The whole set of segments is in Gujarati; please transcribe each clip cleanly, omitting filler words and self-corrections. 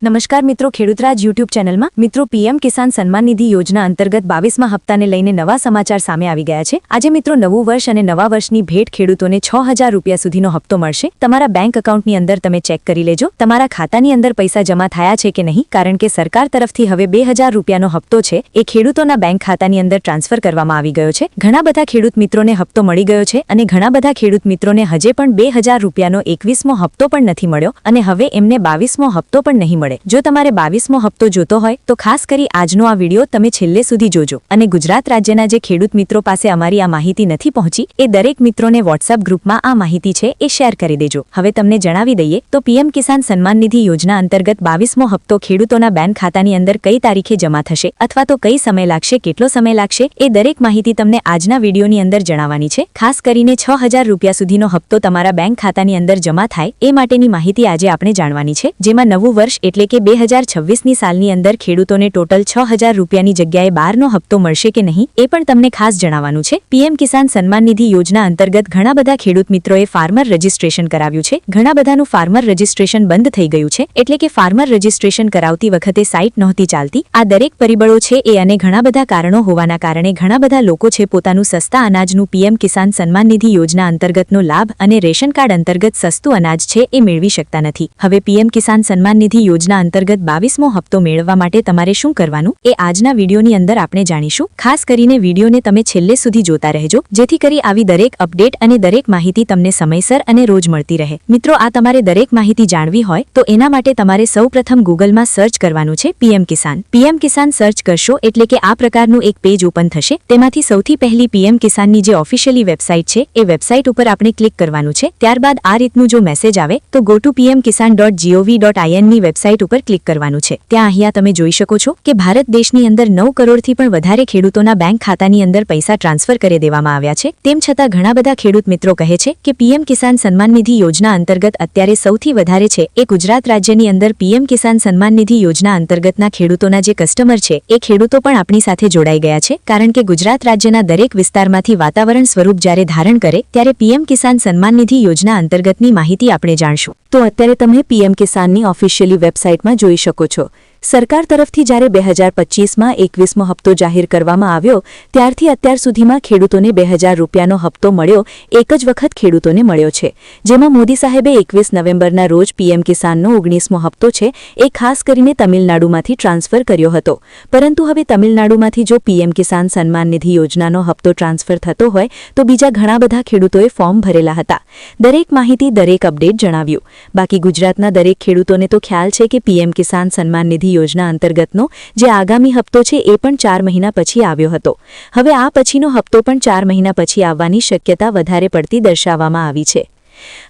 નમસ્કાર મિત્રો, ખેડૂતરાજ યુટ્યુબ ચેનલમાં મિત્રો પીએમ કિસાન સન્માન નિધિ યોજના અંતર્ગત 22મા હપ્તાને લઈને નવા સમાચાર સામે આવી ગયા છે। આજે મિત્રો નવું વર્ષ અને નવા વર્ષની ભેટ ખેડૂતોને 6000 રૂપિયા સુધીનો હપ્તો મળશે। તમારા બેંક એકાઉન્ટની અંદર તમે ચેક કરી લેજો તમારા ખાતાની અંદર પૈસા જમા થયા છે કે નહીં, કારણ કે સરકાર તરફથી હવે 2000 રૂપિયાનો હપ્તો છે એ ખેડૂતોના બેંક ખાતાની અંદર ટ્રાન્સફર કરવામાં આવી ગયો છે। ઘણા બધા ખેડૂત મિત્રોને હપ્તો મળી ગયો છે અને ઘણા બધા ખેડૂત મિત્રોને હજે પણ 2000 રૂપિયાનો 21મો હપ્તો પણ નથી મળ્યો અને હવે એમને 22મો હપ્તો પણ નહીં મળે। જો તમારે 22મો હપ્તો જોતો હોય તો ખાસ કરી આજનો આ વિડિયો તમે છેલ્લે સુધી જોજો અને ગુજરાત રાજ્યના જે ખેડૂત મિત્રો પાસે અમારી આ માહિતી નથી પહોંચી એ દરેક મિત્રોને WhatsApp ગ્રુપમાં આ માહિતી છે એ શેર કરી દેજો। હવે તમને જણાવી દઈએ તો પીએમ કિસાન સન્માન નિધિ યોજના અંતર્ગત 22મો હપ્તો ખેડૂતોના બેંક ખાતાની અંદર કઈ તારીખે જમા થશે અથવા તો કઈ સમય લાગશે, કેટલો સમય લાગશે એ દરેક માહિતી તમને આજના વિડિયોની અંદર જણાવવાની છે। ખાસ કરીને 6000 રૂપિયા સુધીનો હપ્તો તમારા બેંક ખાતાની અંદર જમા થાય એ માટેની માહિતી આજે આપણે જાણવાની છે, જેમાં નવું વર્ષ એટલે કે 2026ની સાલની અંદર ખેડૂતોને ટોટલ 6000 રૂપિયાની જગ્યાએ 12નો હપ્તો મળશે કે નહીં એ પણ તમને ખાસ જણાવવાનું છે। પીએમ કિસાન સન્માન નિધિ યોજના અંતર્ગત ઘણા બધા ખેડૂત મિત્રોએ ફાર્મર રજિસ્ટ્રેશન કરાવ્યું છે। ઘણા બધાનું ફાર્મર રજિસ્ટ્રેશન બંધ થઈ ગયું છે, એટલે કે ફાર્મર રજિસ્ટ્રેશન કરાવતી વખતે સાઇટ નહોતી ચાલતી। આ દરેક પરિબળો છે એ અને ઘણા બધા કારણો હોવાના કારણે ઘણા બધા લોકો છે પોતાનું સસ્તા અનાજનું પીએમ કિસાન સન્માન નિધિ યોજના અંતર્ગતનો લાભ અને રેશન કાર્ડ અંતર્ગત સસ્તું અનાજ છે એ મેળવી શકતા નથી। હવે પીએમ કિસાન સન્માન નિધિ યોજના અંતર્ગત 22મો હપ્તો મેળવવા માટે તમારે શું કરવાનું એ આજના વિડિયોની અંદર આપણે જાણીશું। ખાસ કરીને વિડિયોને તમે છેલ્લે સુધી જોતા રહેજો, જેથી કરી આવી દરેક અપડેટ અને દરેક માહિતી તમને સમયસર અને રોજ મળતી રહે। મિત્રો, આ તમારે દરેક માહિતી જાણવી હોય તો એના માટે તમારે સૌપ્રથમ ગૂગલમાં સર્ચ કરવાનું છે પીએમ કિસાન। પીએમ કિસાન સર્ચ કરશો એટલે કે આ પ્રકારનું એક પેજ ઓપન થશે। તેમાંથી સૌથી પહેલી પીએમ કિસાનની જે ઓફિશિયલી વેબસાઇટ છે એ વેબસાઇટ ઉપર આપણે ક્લિક કરવાનું છે। ત્યારબાદ આ રીતનું જો મેસેજ આવે તો go to pmkisan.gov.in ની વેબસાઇટ ઉપર ક્લિક કરવાનું છે। ત્યાં અહીંયા તમે જોઈ શકો છો કે ભારત દેશની અંદર 9 કરોડથી પણ વધારે ખેડૂતોના બેંક ખાતાની અંદર પૈસા ટ્રાન્સફર કરી દેવામાં આવ્યા છે। તેમ છતાં ઘણા બધા ખેડૂત મિત્રો કહે છે કે પીએમ કિસાન સન્માન નિધિ યોજના અંતર્ગત અત્યારે સૌથી વધારે છે એ ગુજરાત રાજ્યની અંદર પીએમ કિસાન સન્માન નિધિ યોજના અંતર્ગતના ખેડૂતોના જે કસ્ટમર છે એ ખેડૂતો પણ આપણી સાથે જોડાઈ ગયા છે, કારણ કે ગુજરાત રાજ્યના દરેક વિસ્તારમાંથી વાતાવરણ સ્વરૂપ જ્યારે ધારણ કરે ત્યારે પીએમ કિસાન સન્માન નિધિ યોજના અંતર્ગતની માહિતી આપણે જાણશું। તો અત્યારે તમે પીએમ કિસાનની ઓફિશિયલી વેબસાઇટમાં જોઈ શકો છો। સરકાર તરફથી જ્યારે 2025માં 21મો હપ્તો જાહેર કરવામાં આવ્યો ત્યારથી અત્યાર સુધીમાં ખેડૂતોને 2000 રૂપિયાનો હપ્તો મળ્યો એક જ વખત ખેડૂતોને મળ્યો છે, જેમાં મોદી સાહેબે 21 નવેમ્બરના રોજ પીએમ કિસાનનો 19મો હપ્તો છે એ ખાસ કરીને તમિલનાડુમાંથી ટ્રાન્સફર કર્યો હતો। પરંતુ હવે તમિલનાડુમાંથી જો પીએમ કિસાન સન્માન નિધિ યોજનાનો હપ્તો ટ્રાન્સફર થતો હોય તો બીજા ઘણા બધા ખેડૂતોએ ફોર્મ ભરેલા હતા। દરેક માહિતી, દરેક અપડેટ જણાવ્યું। બાકી ગુજરાતના દરેક ખેડૂતોને તો ખ્યાલ છે કે પીએમ કિસાન સન્માન નિધિ યોજના અંતર્ગતનો જે આગામી હપ્તો છે એ પણ 4 મહિના પછી આવ્યો હતો। હવે આ પછીનો હપ્તો પણ 4 મહિના પછી આવવાની શક્યતા વધારે પડતી દર્શાવવામાં આવી છે।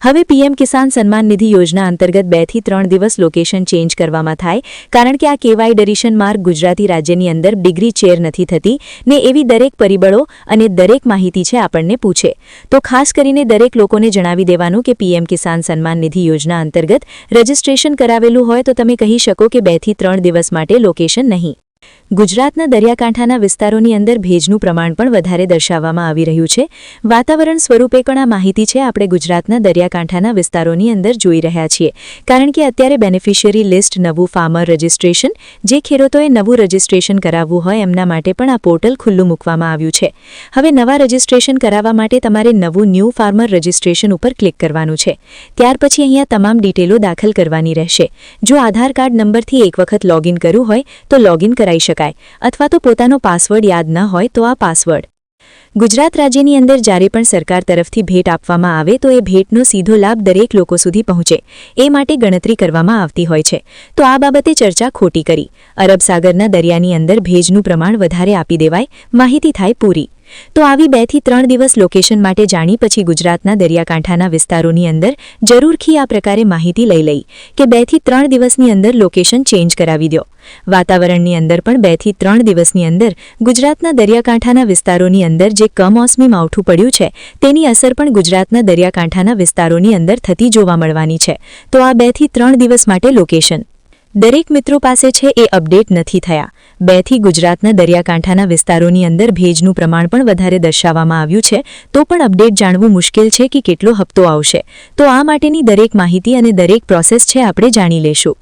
હવે પીએમ કિસાન સન્માન નિધિ યોજના અંતર્ગત 2 થી 3 દિવસ લોકેશન ચેન્જ કરવામાં થાય, કારણ કે આ કેવાય ડેરિશન માર્ક ગુજરાતી રાજ્યની અંદર ડિગ્રી ચેર નથી થતી ને એવી દરેક પરિબળો અને દરેક માહિતી છે આપણને પૂછે। તો ખાસ કરીને દરેક લોકોને જણાવી દેવાનું કે પીએમ કિસાન સન્માન નિધિ યોજના અંતર્ગત રજિસ્ટ્રેશન કરાવેલું હોય તો તમે કહી શકો કે 2 થી 3 દિવસ માટે લોકેશન નહીં। ગુજરાતના દરિયાકાંઠાના વિસ્તારોની અંદર ભેજનું પ્રમાણ પણ વધારે દર્શાવવામાં આવી રહ્યું છે। વાતાવરણ સ્વરૂપે પણ આ માહિતી છે આપણે ગુજરાતના દરિયાકાંઠાના વિસ્તારોની અંદર જોઈ રહ્યા છીએ, કારણ કે અત્યારે બેનિફિશિયરી લિસ્ટ, નવું ફાર્મર રજિસ્ટ્રેશન, જે ખેડૂતોએ નવું રજિસ્ટ્રેશન કરાવવું હોય એમના માટે પણ આ પોર્ટલ ખુલ્લું મૂકવામાં આવ્યું છે। હવે નવા રજિસ્ટ્રેશન કરાવવા માટે તમારે નવું ન્યૂ ફાર્મર રજિસ્ટ્રેશન ઉપર ક્લિક કરવાનું છે। ત્યાર પછી અહીંયા તમામ ડિટેલો દાખલ કરવાની રહેશે। જો આધાર કાર્ડ નંબરથી એક વખત લોગિન કરવું હોય તો લોગિન કરાઈ શકાય, અથવા તો પોતાનો પાસવર્ડ યાદ ન હોય તો આ પાસવર્ડ। ગુજરાત રાજ્યની અંદર જ્યારે પણ સરકાર તરફથી ભેટ આપવામાં આવે તો એ ભેટનો સીધો લાભ દરેક લોકો સુધી પહોંચે એ માટે ગણતરી કરવામાં આવતી હોય છે। તો આ બાબતે ચર્ચા ખોટી કરી અરબ સાગરના દરિયાની અંદર ભેજનું પ્રમાણ વધારે આપી દેવાય, માહિતી થાય પૂરી। તો આવી 2 થી 3 દિવસ લોકેશન માટે જાણી પછી ગુજરાતના દરિયાકાંઠાના વિસ્તારોની અંદર જરૂરથી આ પ્રકારે માહિતી લઈ કે 2 થી 3 દિવસની અંદર લોકેશન ચેન્જ કરાવી દો। વાતાવરણની અંદર પણ 2 થી 3 દિવસની અંદર ગુજરાતના દરિયાકાંઠાના વિસ્તારોની અંદર જે કમોસમી માવઠું પડ્યું છે તેની અસર પણ ગુજરાતના દરિયાકાંઠાના વિસ્તારોની અંદર થતી જોવા મળવાની છે। તો આ 2 થી 3 દિવસ માટે લોકેશન દરેક મિત્રો પાસે છે એ અપડેટ નથી થયા। 2 થી ગુજરાતના દરિયાકાંઠાના વિસ્તારોની અંદર ભેજનું પ્રમાણ પણ વધારે દર્શાવવામાં આવ્યું છે, તો પણ અપડેટ જાણવું મુશ્કેલ છે કે કેટલો હપ્તો આવશે। તો આ માટેની દરેક માહિતી અને દરેક પ્રોસેસ છે આપણે જાણી લેશું।